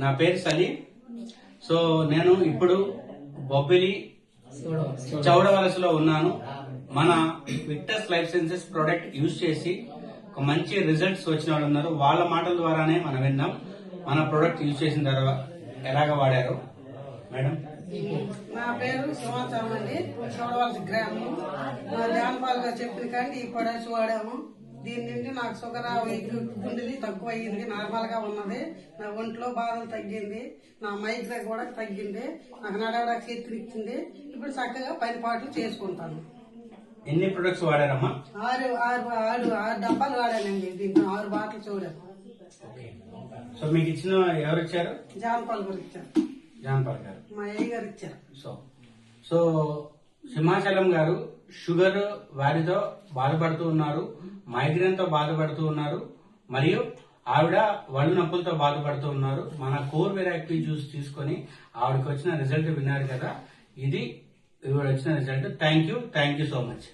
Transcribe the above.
నా పేరు సలీం. సో నేను ఇప్పుడు బొబ్బిలి చౌడవలసలో ఉన్నాను. మన విక్టర్స్ లైఫ్ సైన్సెస్ ప్రోడక్ట్ యూజ్ చేసి ఒక మంచి రిజల్ట్స్ వచ్చిన వాళ్ళు ఉన్నారు. వాళ్ళ మాటల ద్వారానే మనం విన్నాం మన ప్రోడక్ట్ యూజ్ చేసిన తర్వాత ఎలాగ వాడారు. మేడం, నా పేరు సింహాచలం అండి. చూడవలసి గ్రామం. మా జానపాల్ గారు చెప్పిన కానీ ఈ ప్రొడక్ట్స్ వాడాము. దీని నుండి నాకు షుగర్ గుండెది తక్కువ అయ్యింది, నార్మల్ గా ఉన్నది. నా ఒంట్లో బాధలు తగ్గింది, నా మైగ్రేన్ కూడా తగ్గింది, నాకు నడవడానికి శక్తినిచ్చింది. ఇప్పుడు చక్కగా పని పాటలు చేసుకుంటాను. ఎన్ని ప్రొడక్ట్స్ వాడారమ్మా? 6 డబ్బాలు వాడానండి. దీంట్లో 6 బాటలు చూడాను. సో మీకు ఇచ్చిన ఎవరు ఇచ్చారు? జానపాల్ గారు ఇచ్చారు, జాన్పాల్ గారు, మా అయ్య గారు ఇచ్చారు. సో సింహాచలం గారు షుగర్ వ్యాధితో బాధపడుతూ ఉన్నారు, మైగ్రేన్ తో బాధపడుతూ ఉన్నారు, మరియు ఆవిడ వళ్ళు నొప్పులతో బాధపడుతూ ఉన్నారు. మన కోర్ వెరైటీ జ్యూస్ తీసుకొని ఆవిడకి వచ్చిన రిజల్ట్ విన్నారు కదా. ఇది ఇవాళ వచ్చిన result. Thank you so much.